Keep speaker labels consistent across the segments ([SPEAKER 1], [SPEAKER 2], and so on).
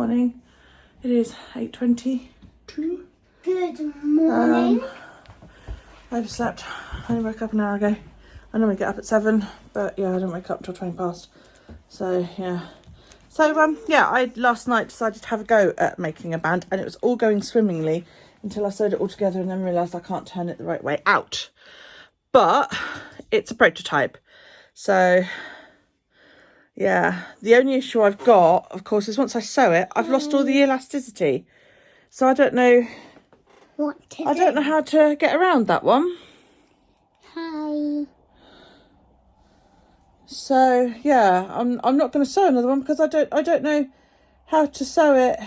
[SPEAKER 1] morning. It is 8:22.
[SPEAKER 2] Good morning.
[SPEAKER 1] I overslept. I only woke up an hour ago. I normally get up at 7, but yeah, I didn't wake up till 20 past. So yeah. So yeah, I last night decided to have a go at making a band, and it was all going swimmingly until I sewed it all together and then realised I can't turn it the right way out. But it's a prototype. So yeah, the only issue I've got, of course, is once I sew it, I've lost all the elasticity. So I don't know I don't know how to get around that one.
[SPEAKER 2] Hi.
[SPEAKER 1] So yeah, I'm not going to sew another one because I don't know how to sew it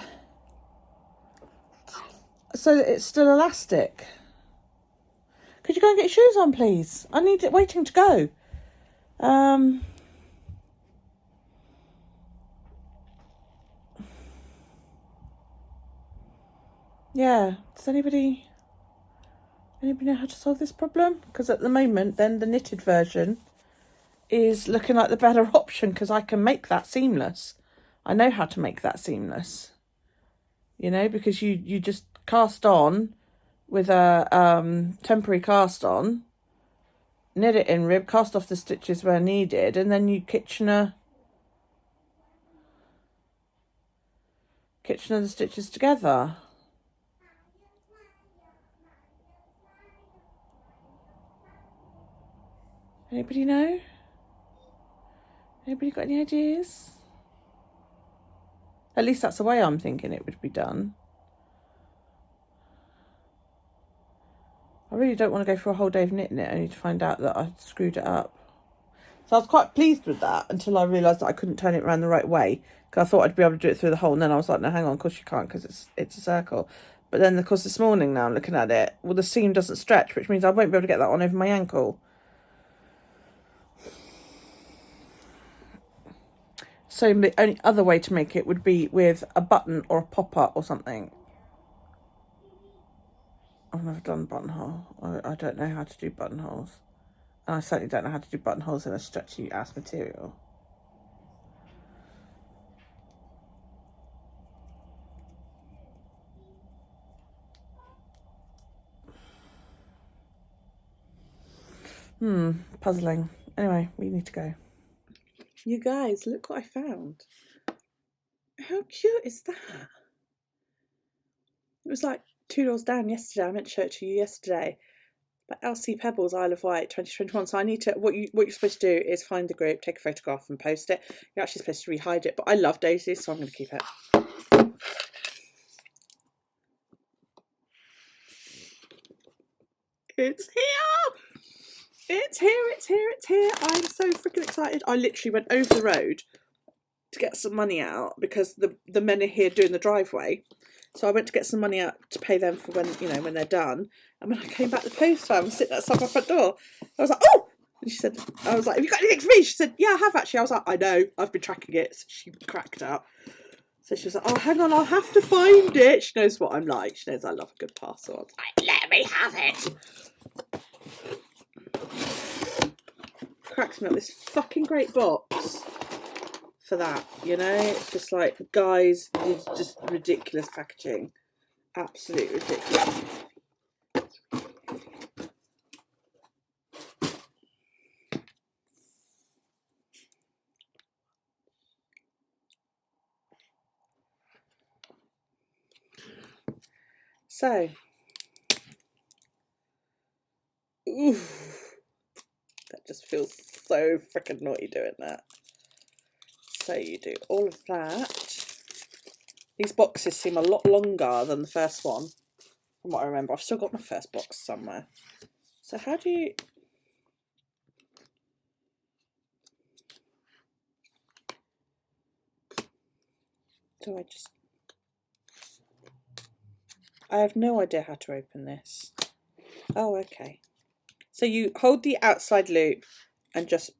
[SPEAKER 1] so that it's still elastic. Could you go and get your shoes on, please? I need it waiting to go. Yeah, does anybody know how to solve this problem? Because at the moment, then the knitted version is looking like the better option because I can make that seamless. I know how to make that seamless. You know, because you just cast on with a temporary cast on, knit it in rib, cast off the stitches where needed, and then you Kitchener the stitches together. Anybody know? Anybody got any ideas? At least that's the way I'm thinking it would be done. I really don't want to go for a whole day of knitting it only to find out that I screwed it up. So I was quite pleased with that until I realised that I couldn't turn it around the right way, because I thought I'd be able to do it through the hole, and then I was like, no, hang on, of course you can't, because it's a circle. But then, of course, this morning now I'm looking at it, well, the seam doesn't stretch, which means I won't be able to get that on over my ankle. So the only other way to make it would be with a button or a popper or something. I've never done buttonhole. I don't know how to do buttonholes. And I certainly don't know how to do buttonholes in a stretchy ass material. Puzzling. Anyway, we need to go. You guys, look what I found. How cute is that? It was like 2 doors down yesterday. I meant to show it to you yesterday. But LC Pebbles Isle of Wight 2021. So I need to, what you're supposed to do is find the group, take a photograph and post it. You're actually supposed to re-hide it, but I love daisies, so I'm going to keep it. It's here! It's here. I'm so freaking excited. I literally went over the road to get some money out because the men are here doing the driveway. So I went to get some money out to pay them for when they're done. And when I came back, the postman was sitting outside my front door. I was like, oh! And she said, I was like, have you got anything for me? She said, yeah, I have actually. I was like, I know, I've been tracking it. So she cracked up. So she was like, oh, hang on, I'll have to find it. She knows what I'm like. She knows I love a good parcel. I was like, let me have it. Cracks me up, this fucking great box for that, you know? It's just like, guys, it's just ridiculous packaging. Absolutely ridiculous. So, oof, that just feels so freaking naughty doing that. So you do all of that. These boxes seem a lot longer than the first one, from what I remember. I've still got my first box somewhere. So how do you... Do I just... I have no idea how to open this. Oh, okay. So you hold the outside loop and just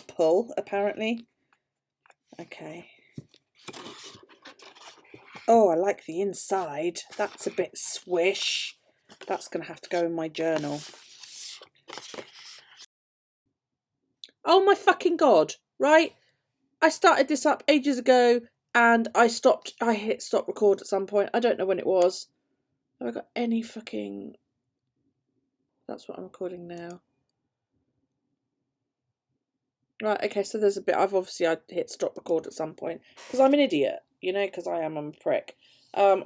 [SPEAKER 1] pull, apparently. Okay. Oh, I like the inside. That's a bit swish. That's going to have to go in my journal. Oh my fucking God, right? I started this up ages ago And I hit stop record at some point. I don't know when it was. Have I got any fucking... That's what I'm recording now. Right, okay, so there's a bit... I hit stop record at some point. Because I'm an idiot, you know, because I'm a prick. I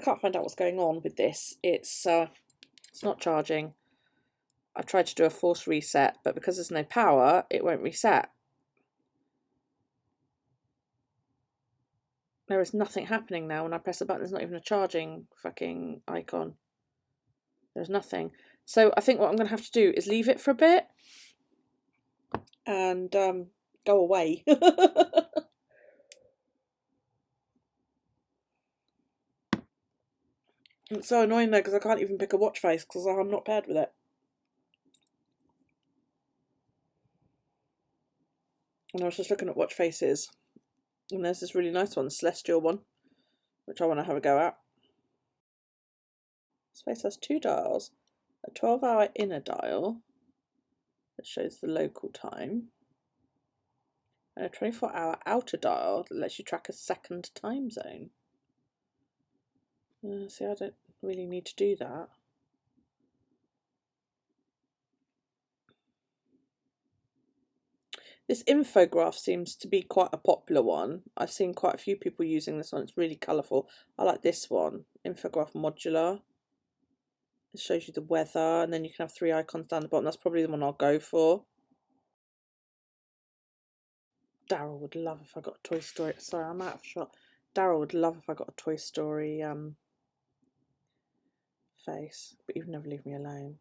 [SPEAKER 1] can't find out what's going on with this. It's not charging. I tried to do a force reset, but because there's no power, it won't reset. There is nothing happening now when I press the button. There's not even a charging fucking icon. There's nothing. So I think what I'm going to have to do is leave it for a bit and go away. It's so annoying though because I can't even pick a watch face because I'm not paired with it. And I was just looking at watch faces and there's this really nice one, the Celestial one, which I want to have a go at. This face has 2 dials, a 12-hour inner dial that shows the local time, and a 24-hour outer dial that lets you track a second time zone. See, I don't really need to do that. This Infograph seems to be quite a popular one. I've seen quite a few people using this one. It's really colourful. I like this one, Infograph Modular. It shows you the weather, and then you can have 3 icons down the bottom. That's probably the one I'll go for. Daryl would love if I got a Toy Story. Sorry, I'm out of shot. Daryl would love if I got a Toy Story face, but you'd never leave me alone.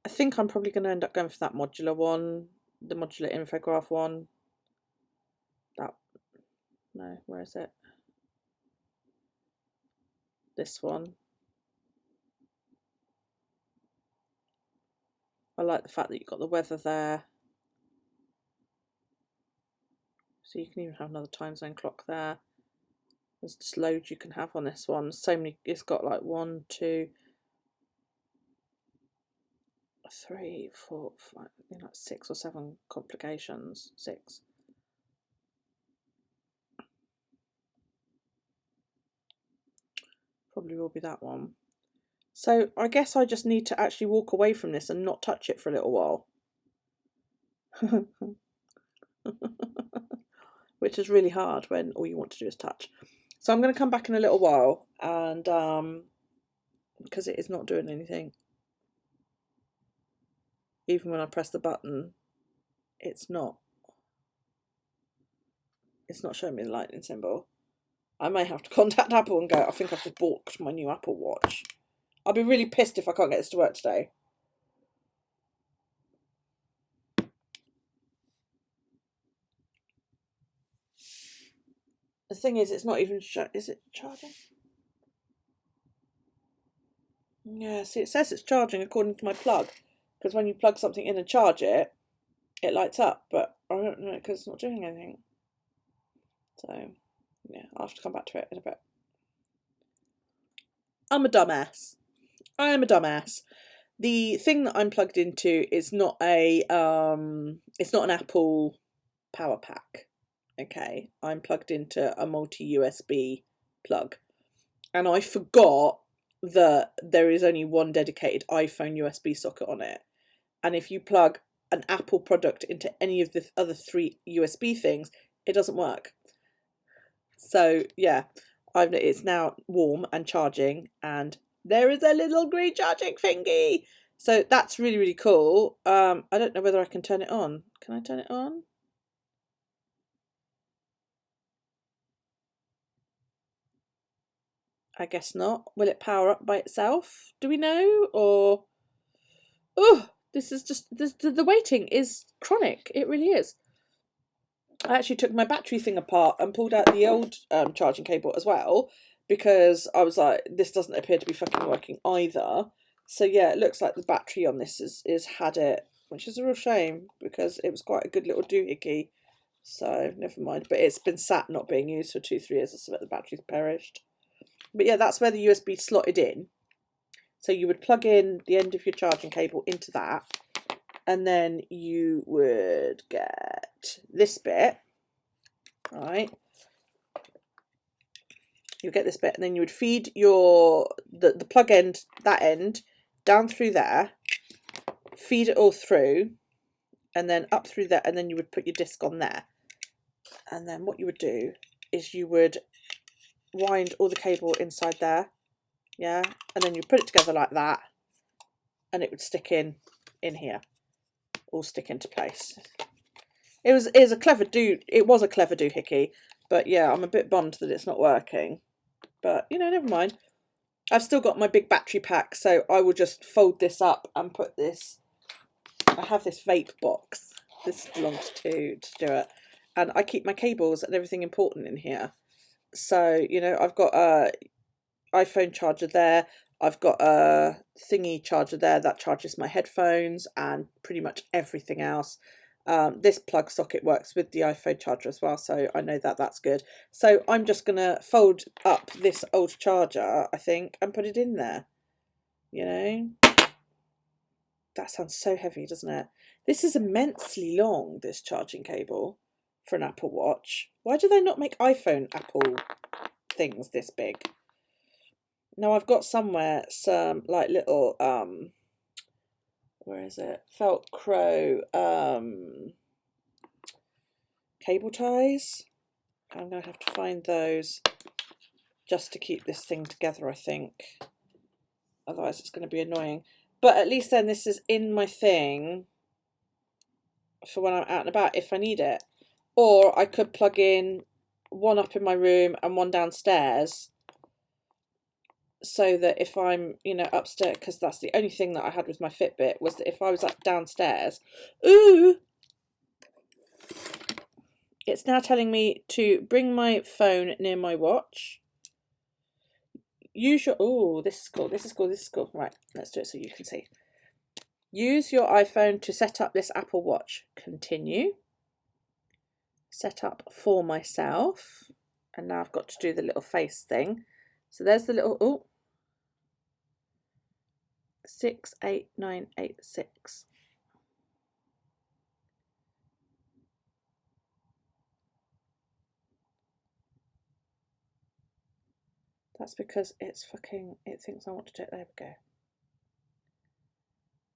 [SPEAKER 1] I think I'm probably going to end up going for that modular one, the modular Infograph one. No, where is it? This one. I like the fact that you've got the weather there. So you can even have another time zone clock there. There's just loads you can have on this one. So many, it's got like 1, 2, 3, 4, 5, like 6 or 7 complications. 6. Probably will be that one. So I guess I just need to actually walk away from this and not touch it for a little while. Which is really hard when all you want to do is touch. So I'm going to come back in a little while and because it is not doing anything. Even when I press the button, it's not showing me the lightning symbol. I may have to contact Apple and go, I think I've just bought my new Apple Watch. I'll be really pissed if I can't get this to work today. The thing is, it's not even... Is it charging? Yeah, see, it says it's charging according to my plug. Because when you plug something in and charge it, it lights up. But I don't know because it's not doing anything. So, yeah, I'll have to come back to it in a bit. I'm a dumbass. I am a dumbass. The thing that I'm plugged into is not a it's not an Apple power pack. Okay, I'm plugged into a multi-USB plug, and I forgot that there is only one dedicated iPhone USB socket on it. And if you plug an Apple product into any of the other 3 USB things, it doesn't work. So yeah, it's now warm and charging, and there is a little green charging thingy. So that's really, really cool. I don't know whether I can turn it on. Can I turn it on? I guess not. Will it power up by itself? Do we know? Or... Oh, this is just... The waiting is chronic. It really is. I actually took my battery thing apart and pulled out the old charging cable as well, because I was like, this doesn't appear to be fucking working either. So yeah, it looks like the battery on this is had it, which is a real shame because it was quite a good little doohickey. So never mind. But it's been sat not being used for 2-3 years. I suspect the battery's perished. But yeah, that's where the USB slotted in. So you would plug in the end of your charging cable into that, and then you would get this bit, right? you get this bit, and then you would feed the plug end, that end, down through there, feed it all through, and then up through there, and then you would put your disc on there. And then what you would do is you would wind all the cable inside there, yeah, and then you put it together like that, and it would stick in here, all stick into place. It was a clever doohickey, but yeah, I'm a bit bummed that it's not working. But you know, never mind. I've still got my big battery pack, so I will just fold this up and put this. I have this vape box. This belongs to Stuart, and I keep my cables and everything important in here. So you know, I've got a iPhone charger there. I've got a thingy charger there that charges my headphones and pretty much everything else. This plug socket works with the iPhone charger as well, so I know that that's good. So I'm just going to fold up this old charger, I think, and put it in there. You know? That sounds so heavy, doesn't it? This is immensely long, this charging cable, for an Apple Watch. Why do they not make iPhone Apple things this big? Now I've got somewhere some like little where is it? Velcro cable ties. I'm gonna have to find those just to keep this thing together, I think. Otherwise it's gonna be annoying. But at least then this is in my thing for when I'm out and about if I need it. Or I could plug in one up in my room and one downstairs, so that if I'm, you know, upstairs, because that's the only thing that I had with my Fitbit, was that if I was up downstairs, ooh, it's now telling me to bring my phone near my watch. Use your, oh, this is cool, this is cool, this is cool. Right, let's do it so you can see. Use your iPhone to set up this Apple Watch. Continue. Set up for myself. And now I've got to do the little face thing. So there's the little, oh, 68986. That's because it thinks I want to do it. There we go.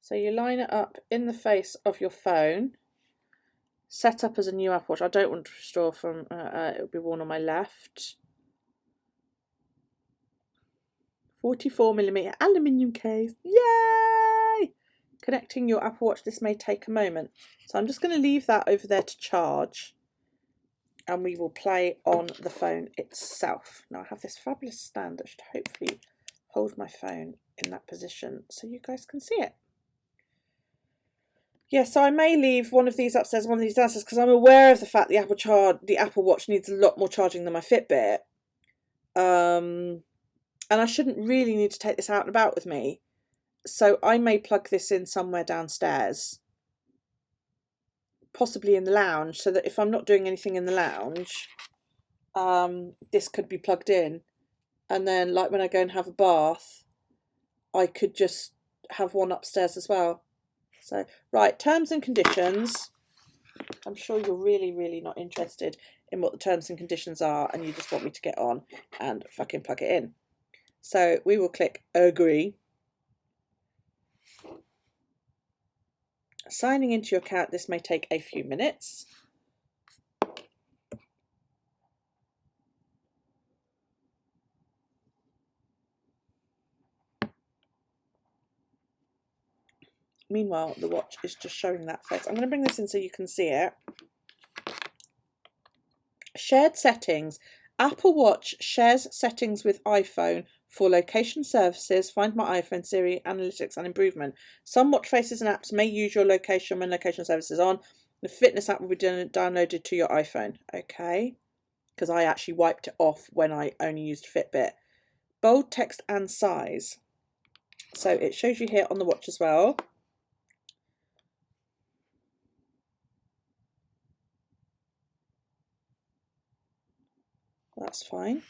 [SPEAKER 1] So you line it up in the face of your phone, set up as a new Apple Watch. I don't want to restore from, it will be worn on my left. 44mm aluminium case. Yay! Connecting your Apple Watch. This may take a moment. So I'm just going to leave that over there to charge, and we will play on the phone itself. Now I have this fabulous stand that should hopefully hold my phone in that position so you guys can see it. Yeah, so I may leave one of these upstairs, one of these downstairs, because I'm aware of the fact the Apple Watch needs a lot more charging than my Fitbit. And I shouldn't really need to take this out and about with me. So I may plug this in somewhere downstairs, possibly in the lounge, so that if I'm not doing anything in the lounge, this could be plugged in. And then like when I go and have a bath, I could just have one upstairs as well. So, right, terms and conditions. I'm sure you're really, really not interested in what the terms and conditions are, and you just want me to get on and fucking plug it in. So we will click agree. Signing into your account, this may take a few minutes. Meanwhile, the watch is just showing that face. I'm going to bring this in so you can see it. Shared settings. Apple Watch shares settings with iPhone for location services, Find My iPhone, Siri, analytics and improvement. Some watch faces and apps may use your location when location service is on. The fitness app will be downloaded to your iPhone. Okay, because I actually wiped it off when I only used Fitbit. Bold text and size. So it shows you here on the watch as well. That's fine.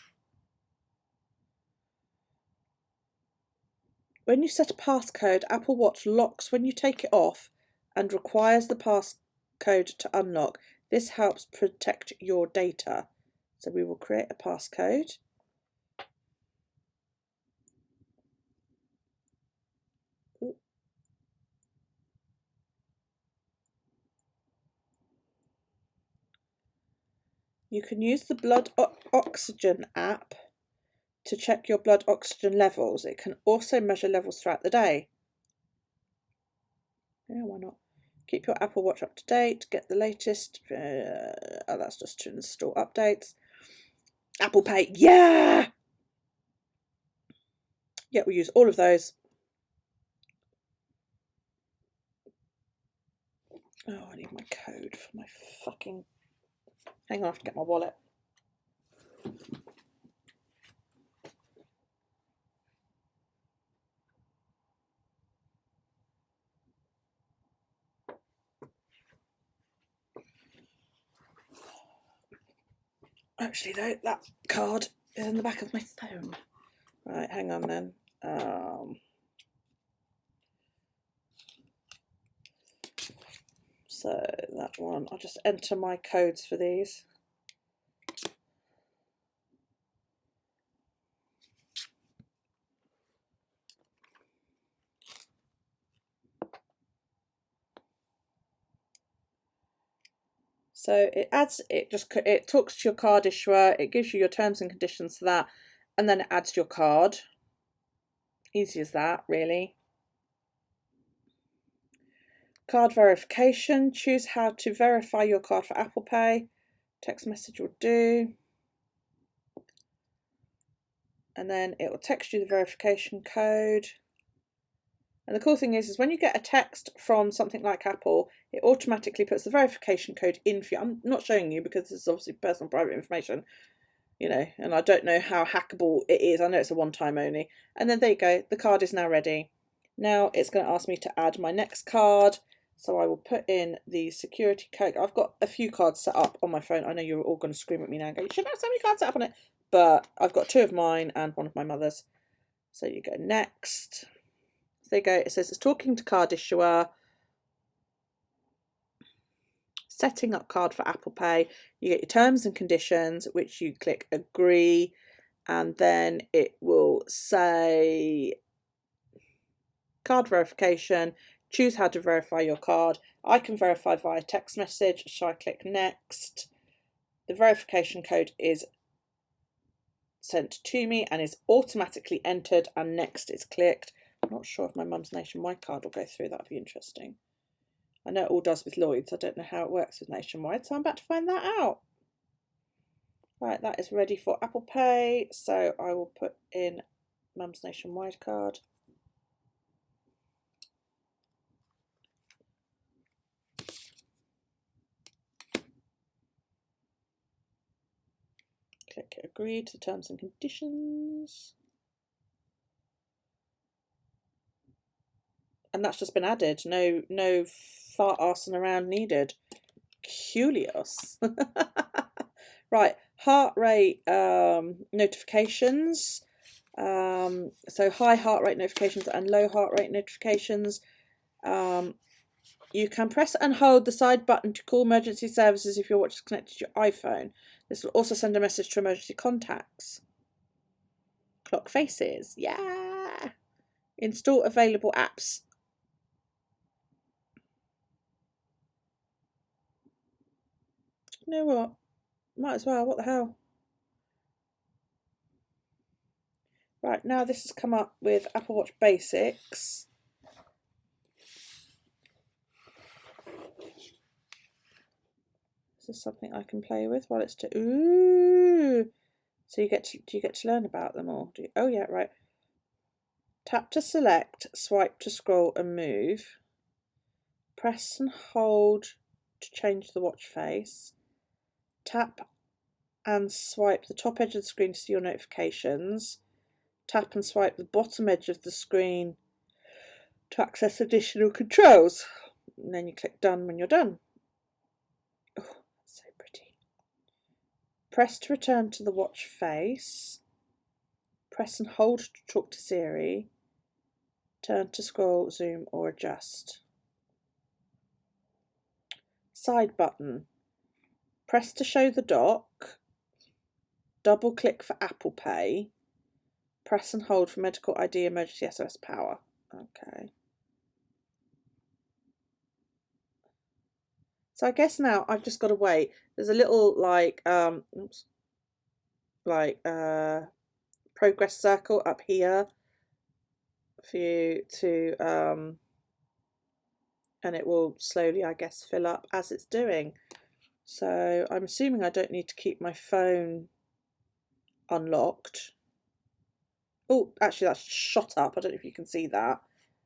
[SPEAKER 1] When you set a passcode, Apple Watch locks when you take it off and requires the passcode to unlock. This helps protect your data. So we will create a passcode. You can use the blood oxygen app to check your blood oxygen levels. It can also measure levels throughout the day. Yeah, why not? Keep your Apple Watch up to date. Get the latest. Oh, that's just to install updates. Apple Pay. Yeah! Yeah, we use all of those. Oh, I need my code for my fucking... Hang on, I have to get my wallet. Actually, though, that card is in the back of my phone. Right, hang on then. So that one, I'll just enter my codes for these. So it talks to your card issuer, it gives you your terms and conditions for that, and then it adds your card. Easy as that, really. Card verification. Choose how to verify your card for Apple Pay. Text message will do. And then it will text you the verification code. And the cool thing is when you get a text from something like Apple, it automatically puts the verification code in for you. I'm not showing you because this is obviously personal private information, you know, and I don't know how hackable it is. I know it's a one-time only. And then there you go. The card is now ready. Now it's going to ask me to add my next card. So I will put in the security code. I've got a few cards set up on my phone. I know you're all going to scream at me now and go, you shouldn't have so many cards set up on it. But I've got 2 of mine and 1 of my mother's. So you go next. There you go. It says it's talking to card issuer. Setting up card for Apple Pay. You get your terms and conditions, which you click agree. And then it will say card verification. Choose how to verify your card. I can verify via text message, so I click next. The verification code is sent to me and is automatically entered, and next is clicked. I'm not sure if my mum's Nationwide card will go through. That would be interesting. I know it all does with Lloyd's. I don't know how it works with Nationwide, so I'm about to find that out. Right, that is ready for Apple Pay, so I will put in mum's Nationwide card. Click agree to the terms and conditions. And that's just been added. No fart arsing around needed. Curious. Right, heart rate notifications. So high heart rate notifications and low heart rate notifications. You can press and hold the side button to call emergency services if your watch is connected to your iPhone. This will also send a message to emergency contacts. Clock faces, yeah. Install available apps. You know what? Might as well, what the hell? Right, now this has come up with Apple Watch Basics. Is this something I can play with while it's ooh. So do you get to learn about them all? Oh yeah, right. Tap to select, swipe to scroll and move. Press and hold to change the watch face. Tap and swipe the top edge of the screen to see your notifications. Tap and swipe the bottom edge of the screen to access additional controls. And then you click done when you're done. Oh, that's so pretty. Press to return to the watch face. Press and hold to talk to Siri. Turn to scroll, zoom or adjust. Side button. Press to show the dock. Double click for Apple Pay. Press and hold for medical ID emergency SOS power. Okay. So I guess now I've just got to wait. There's a little like progress circle up here for you to and it will slowly, I guess, fill up as it's doing. So I'm assuming I don't need to keep my phone unlocked. Oh, actually that's shot up. I don't know if you can see that.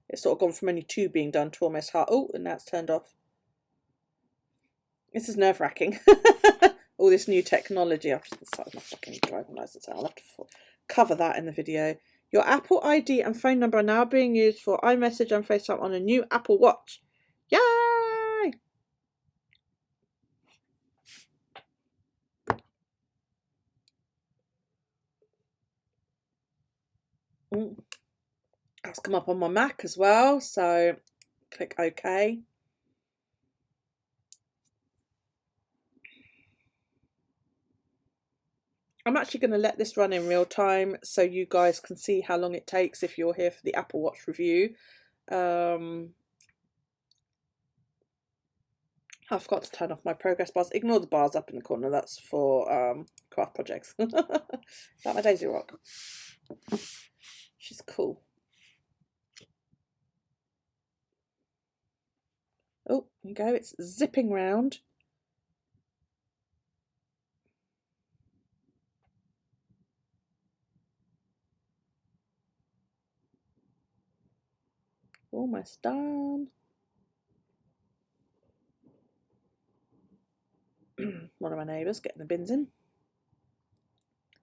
[SPEAKER 1] It's sort of gone from only 2 being done to almost half. Oh, and now it's turned off. This is nerve-wracking. All this new technology. I've just started my fucking driving license out. I'll have to cover that in the video. Your Apple ID and phone number are now being used for iMessage and FaceTime on a new Apple Watch. Yay! That's come up on my Mac as well, so click OK. I'm actually going to let this run in real time so you guys can see how long it takes if you're here for the Apple Watch review. I forgot to turn off my progress bars. Ignore the bars up in the corner. That's for craft projects. Like my Daisy Rock. She's cool. Oh, there you go. It's zipping round. Almost done. One of my neighbours getting the bins in.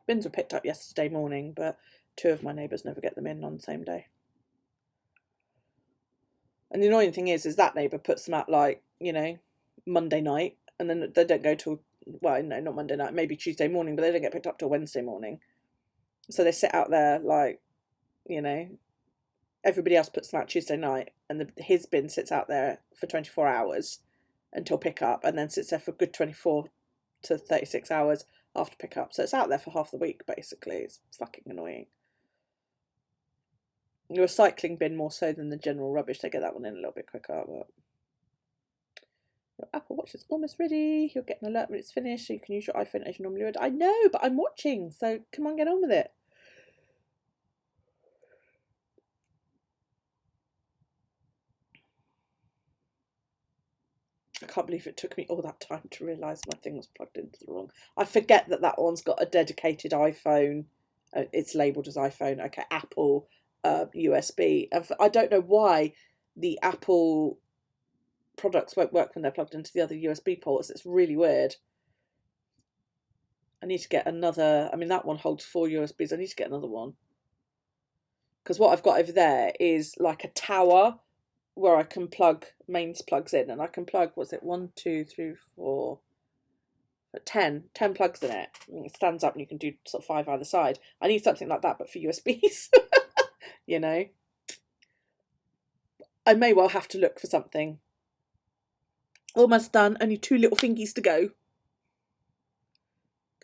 [SPEAKER 1] Bins were picked up yesterday morning, but 2 of my neighbours never get them in on the same day. And the annoying thing is that neighbour puts them out like, you know, Monday night, and then they don't go till, well, no, not Monday night, maybe Tuesday morning, but they don't get picked up till Wednesday morning. So they sit out there like, you know, everybody else puts them out Tuesday night, and his bin sits out there for 24 hours until pick up, and then sits there for a good 24 to 36 hours after pick up. So it's out there for half the week, basically. It's fucking annoying. The recycling bin more so than the general rubbish. They get that one in a little bit quicker, but your Apple Watch is almost ready. You'll get an alert when it's finished, so you can use your iPhone as you normally would. I know, but I'm watching, so come on, get on with it. I can't believe it took me all that time to realise my thing was plugged into the wrong. I forget that one's got a dedicated iPhone. It's labelled as iPhone. Okay, Apple USB. I don't know why the Apple products won't work when they're plugged into the other USB ports. It's really weird. I need to get another. I mean, that one holds 4 USBs. I need to get another one. Because what I've got over there is like a tower where I can plug mains plugs in, and I can plug, what's it, 1, 2, 3, 4, 10 plugs in it. It stands up and you can do sort of 5 either side. I need something like that, but for USBs. You know, I may well have to look for something. Almost done. Only 2 little fingies to go.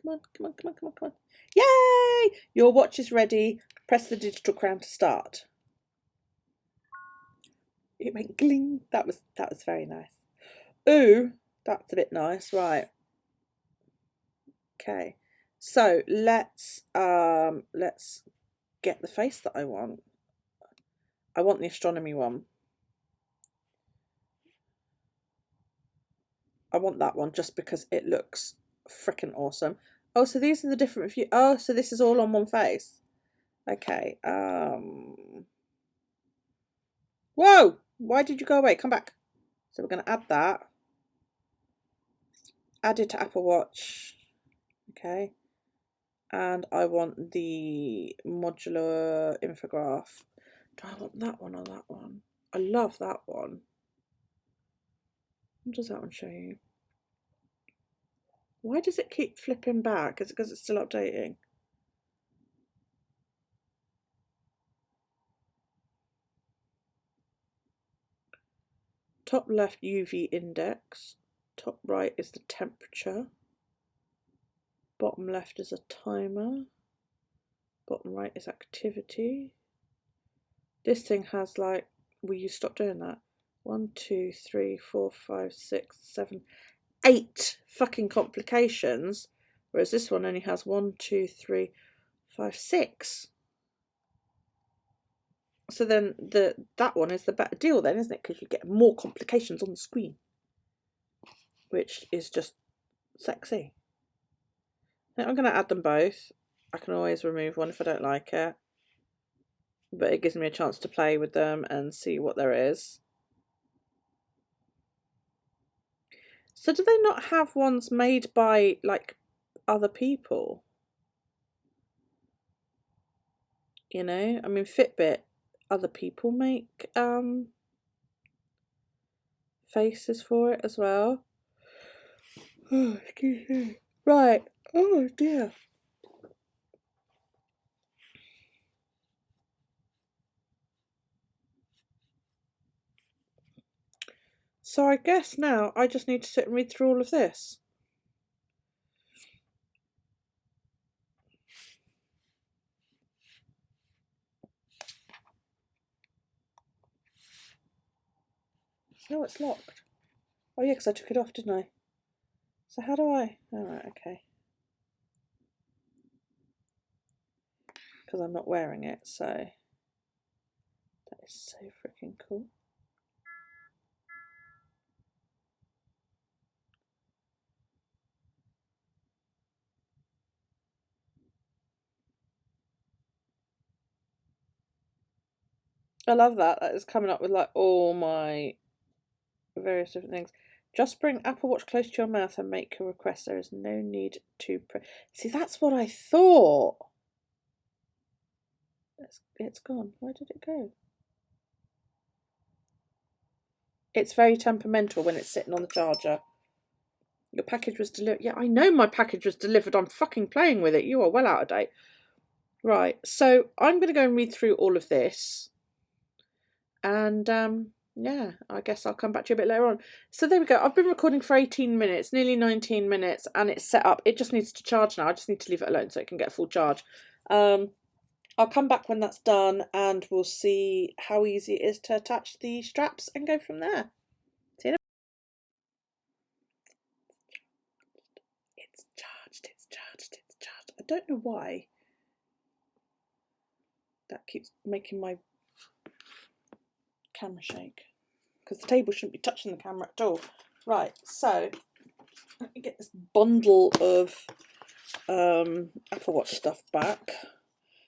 [SPEAKER 1] Come on, come on, come on, come on, come on. Yay! Your watch is ready. Press the digital crown to start. It went gling. That was very nice. Ooh, that's a bit nice. Right. Okay. So let's get the face that I want. I want the astronomy one. I want that one just because it looks freaking awesome. Oh, so these are the different views. Oh, so this is all on one face. Okay. Whoa! Why did you go away? Come back. So we're going to add that. Add it to Apple Watch. Okay. And I want the modular infograph. Do I want that one or that one? I love that one. What does that one show you? Why does it keep flipping back? Is it because it's still updating? Top left UV index. Top right is the temperature. Bottom left is a timer. Bottom right is activity. This thing has like, will you stop doing that? 1, 2, 3, 4, 5, 6, 7, 8 fucking complications, whereas this one only has 1, 2, 3, 5, 6. So then that one is the better deal then, isn't it? Because you get more complications on the screen, which is just sexy. Now I'm going to add them both. I can always remove one if I don't like it, but it gives me a chance to play with them and see what there is. So do they not have ones made by like other people? You know, I mean Fitbit, other people make faces for it as well. Oh, excuse me. Right. Oh dear. So I guess now I just need to sit and read through all of this. No, it's locked. Oh yeah, because I took it off, didn't I? So how do I? Oh, right, okay. Because I'm not wearing it, so that is so freaking cool. I love that. That is coming up with like all my various different things. Just bring Apple Watch close to your mouth and make your request. There is no need to see. That's what I thought. It's gone. Where did it go? It's very temperamental when it's sitting on the charger. Your package was delivered. Yeah, I know my package was delivered. I'm fucking playing with it. You are well out of date. Right, so I'm going to go and read through all of this. And yeah, I guess I'll come back to you a bit later on. So there we go. I've been recording for 18 minutes, nearly 19 minutes, and it's set up. It just needs to charge now. I just need to leave it alone so it can get full charge. I'll come back when that's done and we'll see how easy it is to attach the straps and go from there. See you in a It's charged, it's charged, it's charged. I don't know why that keeps making my camera shake, because the table shouldn't be touching the camera at all. Right, so let me get this bundle of Apple Watch stuff back,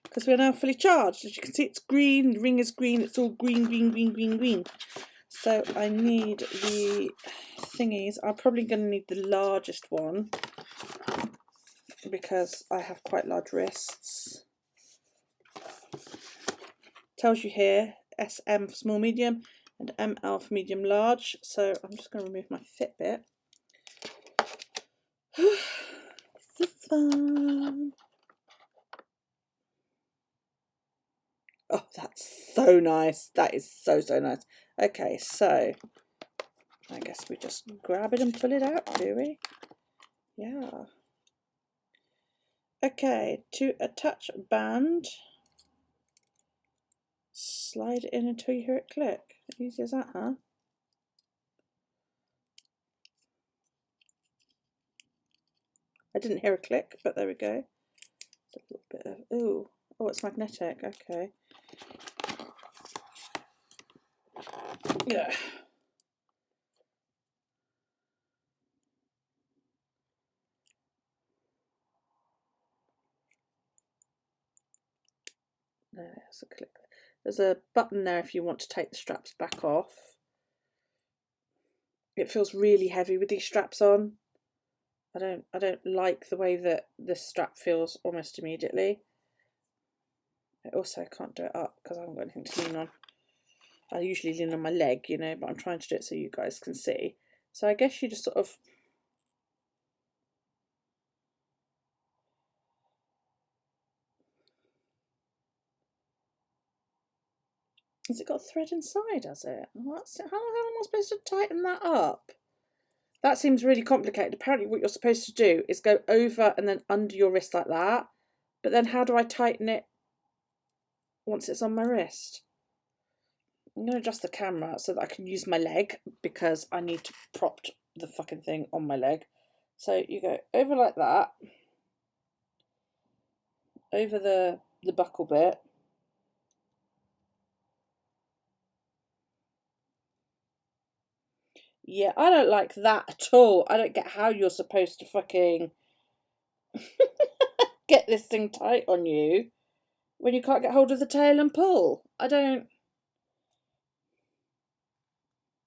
[SPEAKER 1] because we're now fully charged. As you can see, it's green, the ring is green, it's all green, green, green, green, green. So I need the thingies. I'm probably going to need the largest one because I have quite large wrists. Tells you here SM for small medium and ML for medium large. So I'm just going to remove my Fitbit. This is fun. Oh, that's so nice. That is so, so nice. Okay, so I guess we just grab it and pull it out, do we? Yeah. Okay, to attach a band, slide it in until you hear it click. Easy as that, huh? I didn't hear a click, but there we go. A little bit of, ooh, oh, it's magnetic. Okay. Yeah. There's a click. There's a button there if you want to take the straps back off. It feels really heavy with these straps on. I don't like the way that this strap feels almost immediately. I also can't do it up because I haven't got anything to lean on. I usually lean on my leg, you know, but I'm trying to do it so you guys can see. So I guess you just sort of has it got a thread inside, has it? How am I supposed to tighten that up? That seems really complicated. Apparently what you're supposed to do is go over and then under your wrist like that. But then how do I tighten it once it's on my wrist? I'm going to adjust the camera so that I can use my leg, because I need to prop the fucking thing on my leg. So you go over like that, over the buckle bit. Yeah, I don't like that at all. I don't get how you're supposed to fucking get this thing tight on you when you can't get hold of the tail and pull. I don't...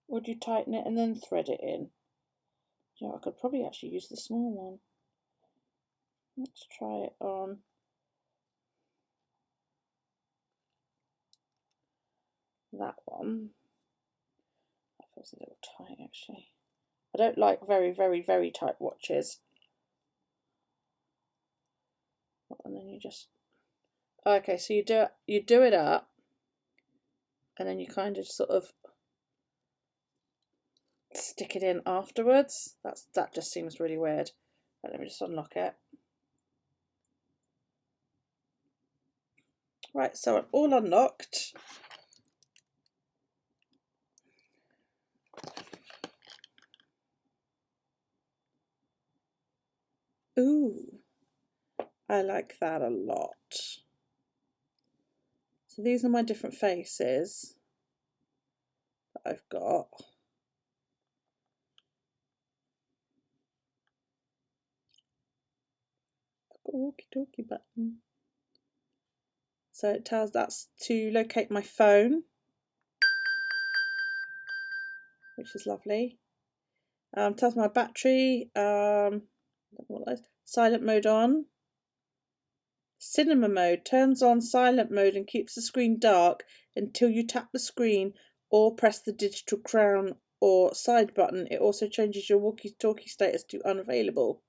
[SPEAKER 1] Would you tighten it and then thread it in? Yeah, I could probably actually use the small one. Let's try it on. That one. That feels a little tight actually. I don't like very, very, very tight watches. And then you just... Okay, so you do it up, and then you kind of sort of stick it in afterwards. That just seems really weird. But let me just unlock it. Right, so I'm all unlocked. Ooh, I like that a lot. So these are my different faces that I've got. I've got a walkie-talkie button. So it tells that's to locate my phone, which is lovely. Tells my battery. What that is. Silent mode on. Cinema mode turns on silent mode and keeps the screen dark until you tap the screen or press the digital crown or side button. It also changes your walkie-talkie status to unavailable.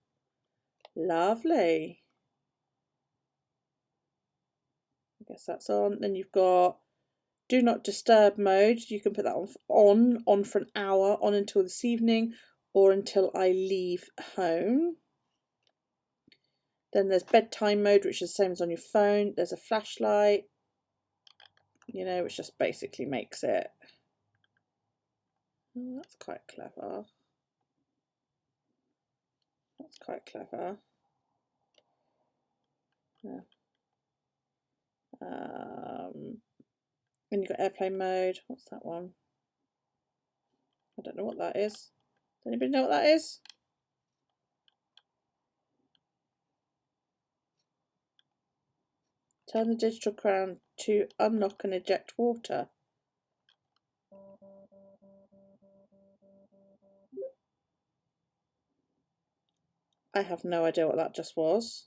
[SPEAKER 1] Lovely. I guess that's on. Then you've got do not disturb mode. You can put that on for an hour, on until this evening, or until I leave home. Then there's bedtime mode, which is the same as on your phone. There's a flashlight, you know, which just basically makes it... Oh, that's quite clever. That's quite clever. Yeah. Then you've got airplane mode. What's that one? I don't know what that is. Does anybody know what that is? Turn the digital crown to unlock and eject water. I have no idea what that just was.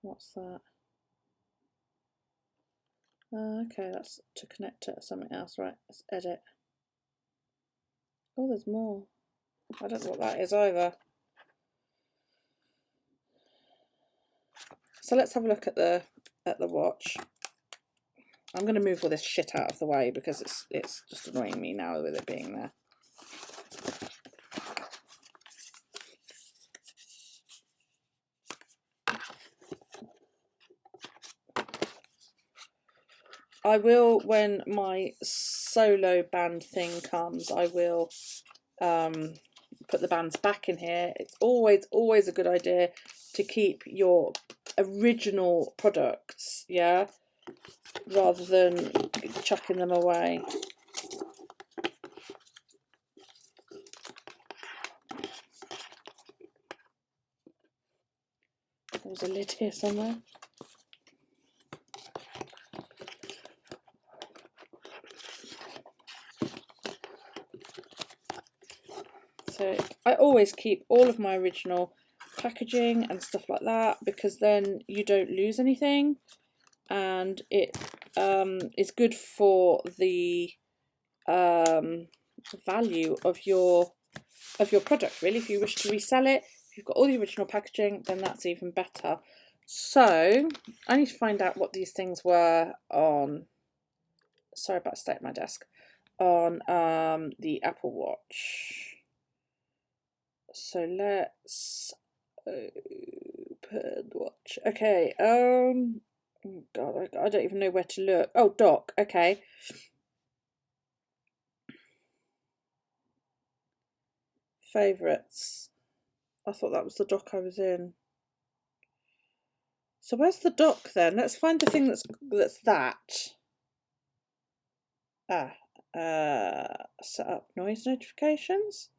[SPEAKER 1] What's that? Okay, that's to connect to something else. Right, let's edit. Oh, there's more. I don't know what that is either. So let's have a look at the watch. I'm going to move all this shit out of the way because it's just annoying me now with it being there. I will, when my solo band thing comes, I will put the bands back in here. It's always a good idea to keep your original products, yeah, rather than chucking them away. There's a lid here somewhere. So I always keep all of my original packaging and stuff like that, because then you don't lose anything, and it is good for the value of your product, really. If you wish to resell it, if you've got all the original packaging, then that's even better. So I need to find out what these things were on, sorry about staying at my desk, on the Apple Watch. So let's open watch. Okay, Oh God, I don't even know where to look. Oh, doc. Okay. Favourites. I thought that was the doc I was in. So where's the doc then? Let's find the thing that's that. Set up noise notifications.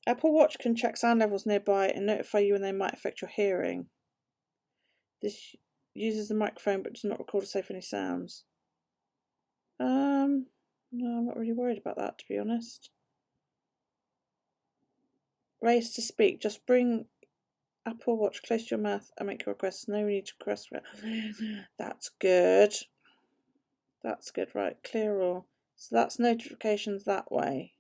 [SPEAKER 1] Apple Watch can check sound levels nearby and notify you when they might affect your hearing. This uses the microphone but does not record or save any sounds. No, I'm not really worried about that, to be honest. Raise to speak. Just bring Apple Watch close to your mouth and make your request. No need to request for it. That's good. That's good. Right, clear all. So that's notifications that way.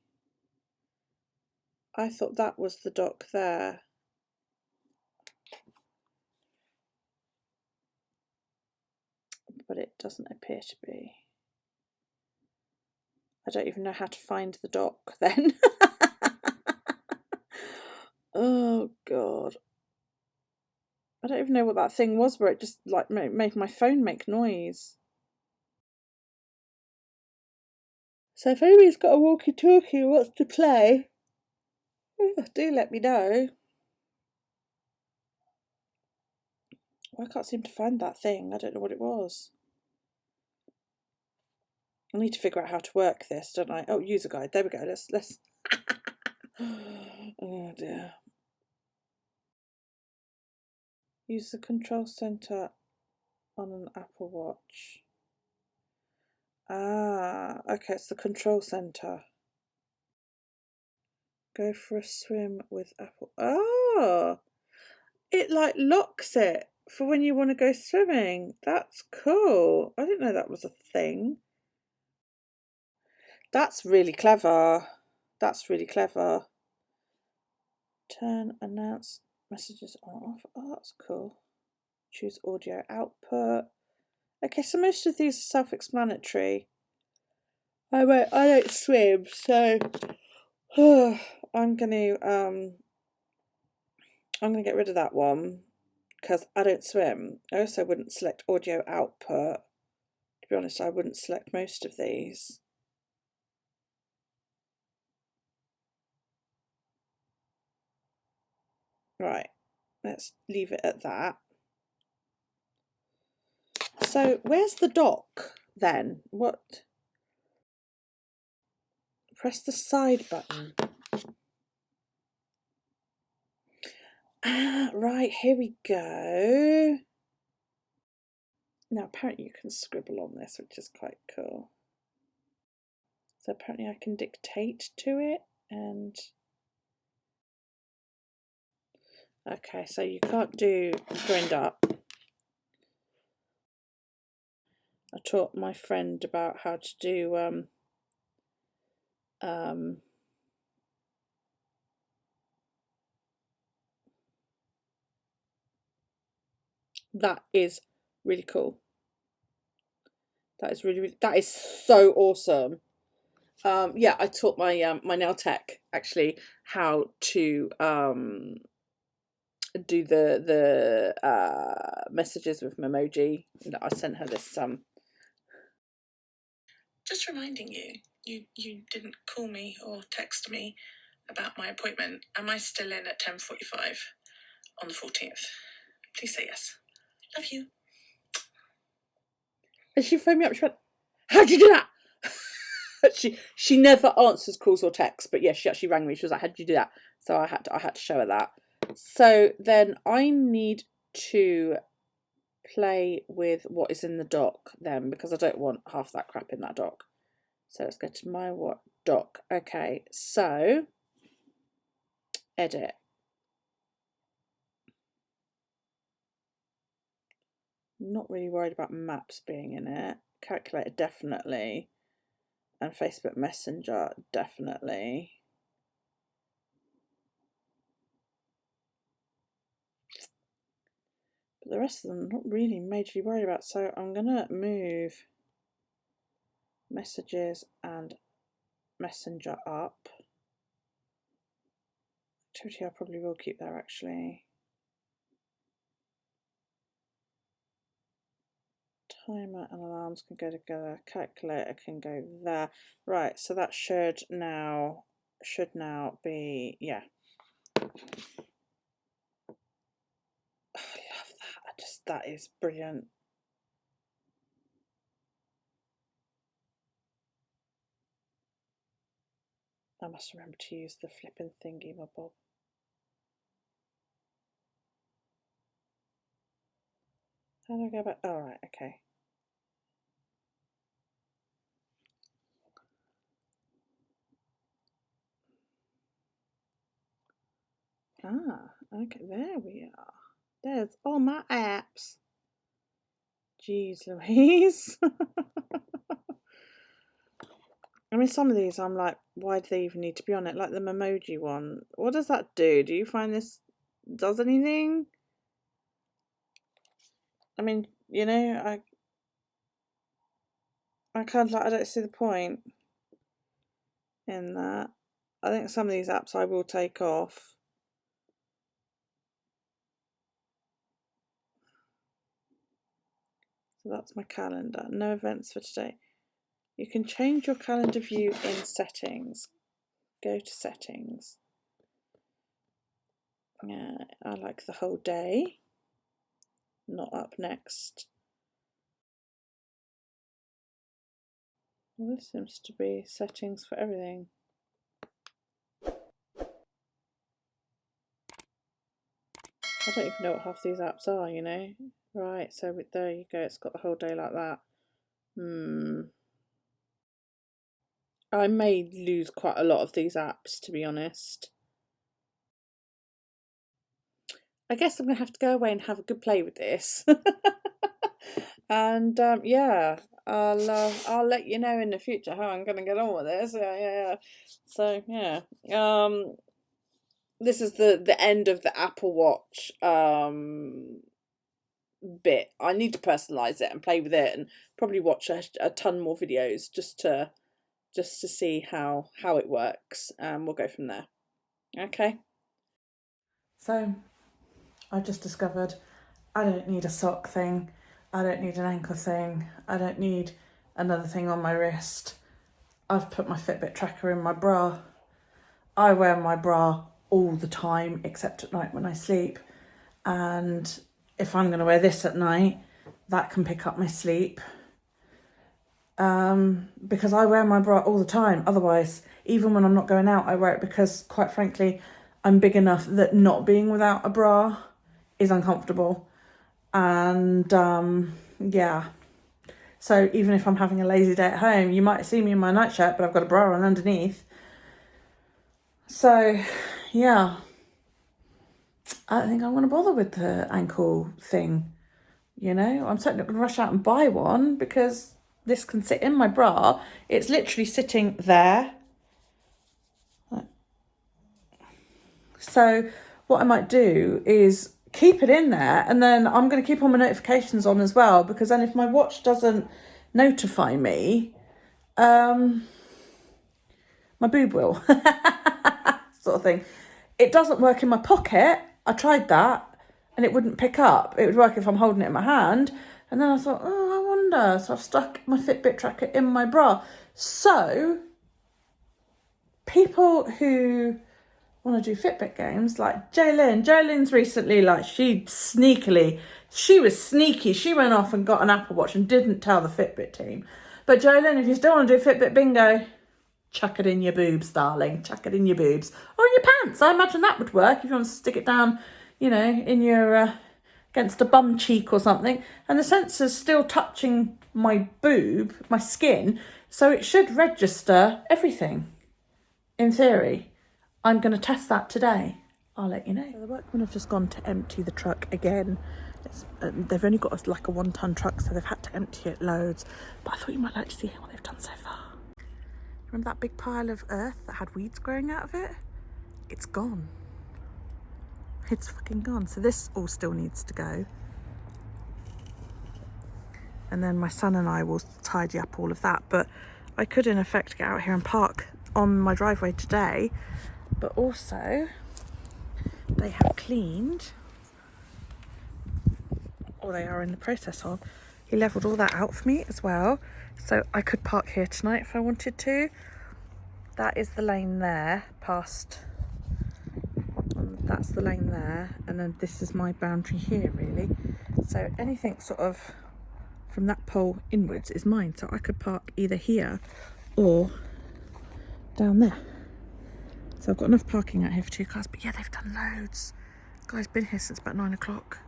[SPEAKER 1] I thought that was the dock there. But it doesn't appear to be. I don't even know how to find the dock then. Oh God. I don't even know what that thing was where it just like made my phone make noise. So if anybody's got a walkie-talkie and wants to play, do let me know. Well, I can't seem to find that thing. I don't know what it was. I need to figure out how to work this, don't I? Oh, user guide. There we go. Let's. Oh dear. Use the control center on an Apple Watch. Ah, okay, it's the control center. Go for a swim with Apple. Oh, it like locks it for when you want to go swimming. That's cool. I didn't know that was a thing. That's really clever. That's really clever. Turn announce messages on off. Oh, that's cool. Choose audio output. Okay, so most of these are self-explanatory. I don't swim, so I'm gonna get rid of that one because I don't swim. I also wouldn't select audio output. To be honest, I wouldn't select most of these. Right, let's leave it at that. So where's the dock then? What? Press the side button. Ah, right, here we go. Now apparently you can scribble on this, which is quite cool. So apparently I can dictate to it and... Okay, so you can't do grind up. I taught my friend about how to do that is really cool. That is that is so awesome. Yeah, I taught my my nail tech actually how to do the messages with Memoji. I sent her this Just reminding you didn't call me or text me about my appointment. Am I still in at 10:45 on the 14th? Please say yes. Love you. And she phoned me up. She went, "How'd you do that?" she never answers calls or texts, but yes, she actually rang me. She was like, "How'd you do that?" So I had to show her that. So then I need to play with what is in the dock then, because I don't want half that crap in that dock. So let's go to my dock. Okay, so edit. Not really worried about maps being in it. Calculator definitely. And Facebook Messenger definitely. But the rest of them I'm not really majorly worried about. So I'm gonna move messages and Messenger up. Activity I probably will keep there actually. Timer and alarms can go together. Calculator can go there. Right, so that should now be, yeah. Oh, I love that. That is brilliant. I must remember to use the flipping thingy, my bob. How do I go back? Oh, right, okay. Ah, okay, there we are. There's all my apps. Jeez Louise. I mean, some of these I'm like, why do they even need to be on it? Like the Memoji one. What does that do? Do you find this does anything? I mean, you know, I kind of like, I don't see the point in that. I think some of these apps I will take off. So that's my calendar. No events for today. You can change your calendar view in settings. Go to settings. Yeah, I like the whole day. Not up next. Well, this seems to be settings for everything. I don't even know what half these apps are, you know. Right, so there you go, it's got the whole day like that. I may lose quite a lot of these apps, to be honest. I guess I'm going to have to go away and have a good play with this. And yeah, I'll let you know in the future how I'm going to get on with this. Yeah. So yeah, this is the end of the Apple Watch bit. I need to personalize it and play with it, and probably watch a ton more videos just to see how it works, and we'll go from there. Okay. So I've just discovered I don't need a sock thing. I don't need an ankle thing. I don't need another thing on my wrist. I've put my Fitbit tracker in my bra. I wear my bra all the time, except at night when I sleep. And if I'm going to wear this at night, that can pick up my sleep. Because I wear my bra all the time. Otherwise, even when I'm not going out, I wear it because, quite frankly, I'm big enough that not being without a bra is uncomfortable. And yeah, so even if I'm having a lazy day at home, you might see me in my nightshirt, but I've got a bra on underneath. So yeah, I don't think I want to bother with the ankle thing, you know. I'm certainly not going to rush out and buy one because this can sit in my bra. It's literally sitting there. So what I might do is keep it in there, and then I'm going to keep all my notifications on as well, because then if my watch doesn't notify me, my boob will. Sort of thing. It doesn't work in my pocket. I tried that and it wouldn't pick up. It would work if I'm holding it in my hand. And then I thought, oh, I wonder. So I've stuck my Fitbit tracker in my bra. So people who want to do Fitbit games, like Jaylyn's recently, like she was sneaky. She went off and got an Apple Watch and didn't tell the Fitbit team. But Jaylyn, if you still want to do Fitbit bingo, chuck it in your boobs, darling. Chuck it in your boobs. Or in your pants. I imagine that would work if you want to stick it down, you know, in your, against a bum cheek or something. And the sensor's still touching my boob, my skin, so it should register everything, in theory. I'm going to test that today. I'll let you know. So the workmen have just gone to empty the truck again. They've only got a 1-ton truck, so they've had to empty it loads. But I thought you might like to see what they've done so far. Remember that big pile of earth that had weeds growing out of it? It's gone. It's fucking gone. So this all still needs to go. And then my son and I will tidy up all of that. But I could, in effect, get out here and park on my driveway today. But also, they have cleaned, or they are in the process of, He levelled all that out for me as well. So I could park here tonight if I wanted to. That is the lane there, past. That's the lane there. And then this is my boundary here, really. So anything sort of from that pole inwards is mine. So I could park either here or down there. So I've got enough parking out here for 2 cars. But yeah, they've done loads. This guy's been here since about 9 o'clock.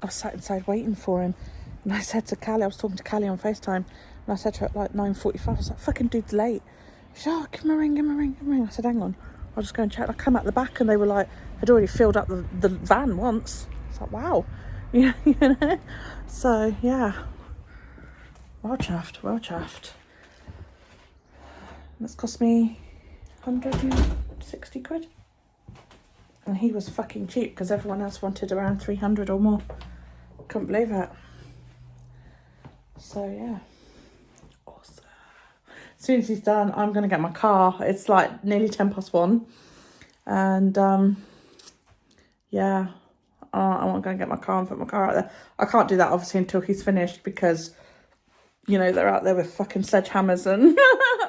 [SPEAKER 1] I was sat inside waiting for him. And I said to Callie, I was talking to Callie on FaceTime. And I said to her at like 9:45, I was like, fucking dude's late. She said, oh, give him a ring, give him a ring, give him a ring. I said, hang on, I'll just go and check. I come out the back and they were like, I'd already filled up the van once. It's like, wow. You know? So, yeah. Well chuffed, well chuffed. That's cost me 160 quid. And he was fucking cheap because everyone else wanted around 300 or more. Couldn't believe it. So, yeah. Awesome. As soon as he's done, I'm going to get my car. It's like nearly 1:10. And, yeah. I want to go and get my car and put my car out there. I can't do that, obviously, until he's finished because, you know, they're out there with fucking sledgehammers and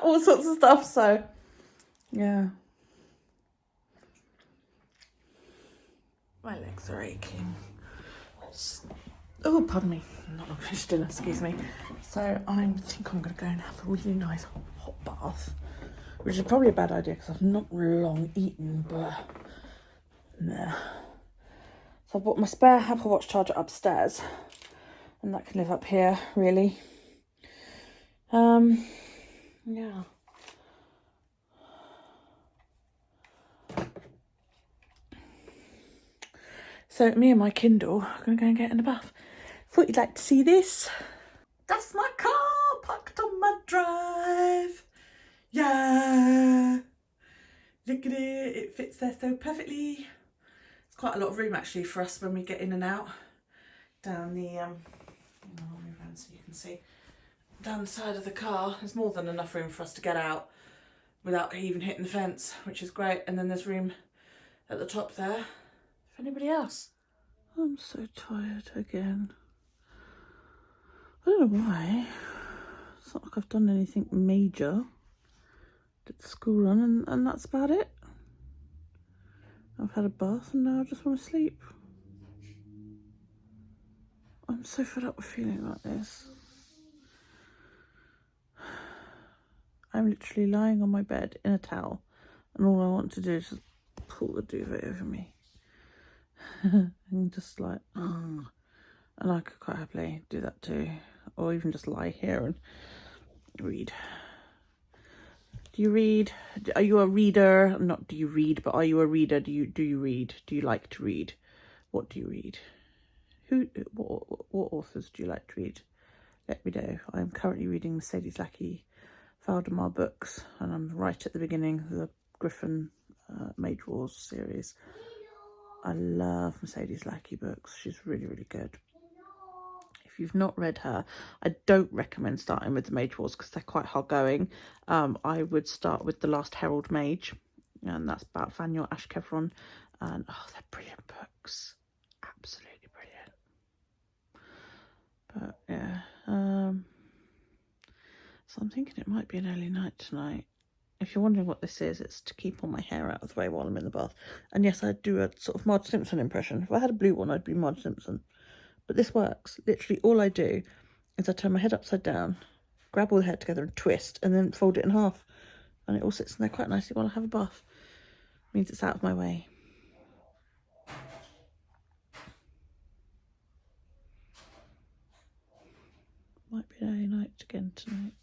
[SPEAKER 1] all sorts of stuff. So, yeah. My legs are aching. Oh, pardon me. Not long finished dinner, excuse me. So I think I'm going to go and have a really nice hot bath, which is probably a bad idea because I've not long eaten, but nah. So I bought my spare Apple Watch charger upstairs, and that can live up here, really. Yeah. So me and my Kindle are going to go and get in the bath. Thought you'd like to see this. That's my car parked on my drive. Yeah. Look at it. It fits there so perfectly. It's quite a lot of room actually for us when we get in and out. Down the, I'll move around so you can see. Down the side of the car, there's more than enough room for us to get out without even hitting the fence, which is great. And then there's room at the top there for anybody else. I'm so tired again. I don't know why. It's not like I've done anything major. Did the school run and that's about it. I've had a bath and now I just want to sleep. I'm so fed up with feeling like this. I'm literally lying on my bed in a towel and all I want to do is just pull the duvet over me. And just like, and I could quite happily do that too. Or even just lie here and read. Do you read? Are you a reader? Not do you read, but are you a reader? Do you read? Do you like to read? What do you read? What authors do you like to read? Let me know. I'm currently reading Mercedes Lackey Valdemar books, and I'm right at the beginning of the Griffin Mage Wars series. I love Mercedes Lackey books. She's really, really good. If you've not read her, I don't recommend starting with the Mage Wars because they're quite hard going. I would start with The Last Herald Mage, and that's about Faniel Ashkevron. And oh, they're brilliant books. Absolutely brilliant. But yeah, so I'm thinking it might be an early night tonight. If you're wondering what this is, it's to keep all my hair out of the way while I'm in the bath. And yes, I do a sort of Marge Simpson impression. If I had a blue one, I'd be Marge Simpson. But this works. Literally all I do is I turn my head upside down, grab all the hair together and twist, and then fold it in half. And it all sits in there quite nicely while I have a bath. Means it's out of my way. Might be an early night again tonight.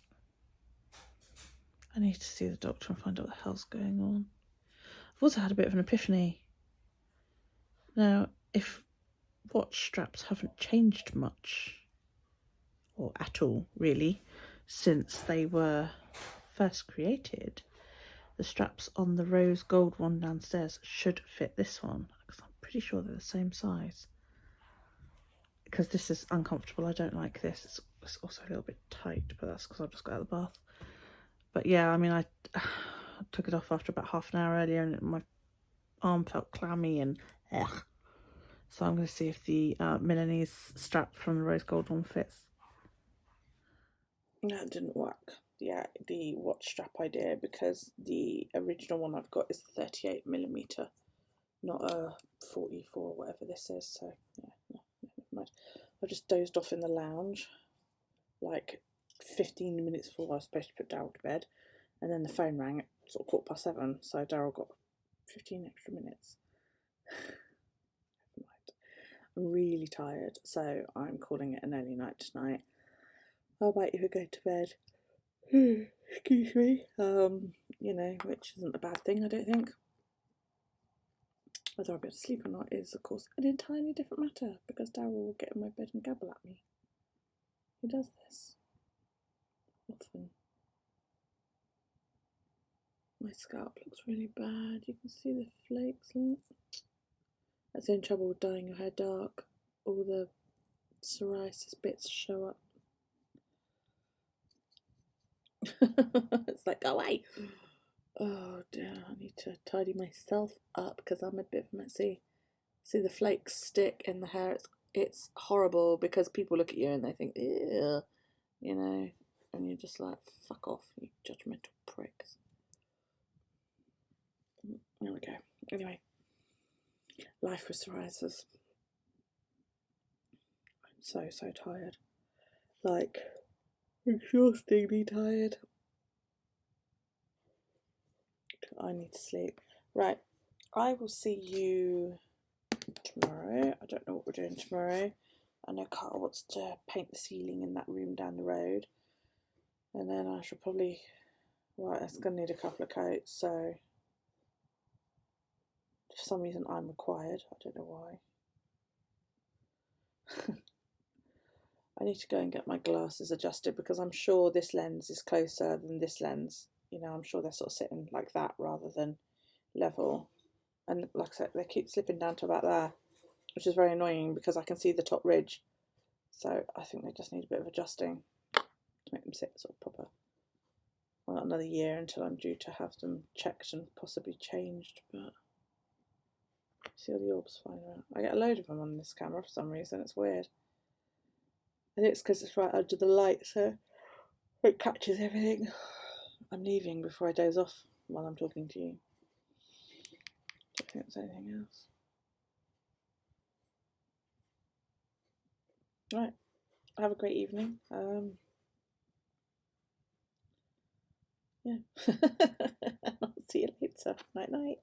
[SPEAKER 1] I need to see the doctor and find out what the hell's going on. I've also had a bit of an epiphany. Now, if watch straps haven't changed much, or at all, really, since they were first created, the straps on the rose gold one downstairs should fit this one, because I'm pretty sure they're the same size. Because this is uncomfortable. I don't like this. It's also a little bit tight, but that's because I've just got out of the bath. But yeah, I mean, I took it off after about half an hour earlier and my arm felt clammy and ugh. So I'm going to see if the Milanese strap from the rose gold one fits. That didn't work. Yeah, the watch strap idea, because the original one I've got is 38mm, not a 44, whatever this is. So yeah, no, never mind. I just dozed off in the lounge, like 15 minutes before I was supposed to put Daryl to bed, and then the phone rang at sort of 7:15. So Daryl got 15 extra minutes. Never mind. I'm really tired, so I'm calling it an early night tonight. How about you go to bed? Excuse me. You know, which isn't a bad thing, I don't think. Whether I'll be able to sleep or not is, of course, an entirely different matter, because Daryl will get in my bed and gabble at me. He does this often. My scalp looks really bad. You can see the flakes. Look. That's the only trouble with dyeing your hair dark. All the psoriasis bits show up. It's like, go away. Oh dear, I need to tidy myself up because I'm a bit messy. See the flakes stick in the hair. It's horrible because people look at you and they think, ew, you know, and you're just like, fuck off, you judgmental pricks. There we go. Anyway, life with psoriasis. I'm so tired. Like, exhaustingly tired. I need to sleep. Right, I will see you tomorrow. I don't know what we're doing tomorrow. I know Carl wants to paint the ceiling in that room down the road. And then I shall probably, well, it's going to need a couple of coats, so for some reason I'm required. I don't know why. I need to go and get my glasses adjusted because I'm sure this lens is closer than this lens. You know, I'm sure they're sort of sitting like that rather than level. And like I said, they keep slipping down to about there, which is very annoying because I can see the top ridge. So I think they just need a bit of adjusting to make them sit sort of proper. I've got another year until I'm due to have them checked and possibly changed, but see all the orbs flying around. I get a load of them on this camera for some reason. It's weird. I think it's because it's right under the light, so it catches everything. I'm leaving before I doze off while I'm talking to you. Don't think there's anything else. Right. Have a great evening. Yeah. I'll see you later. Night night.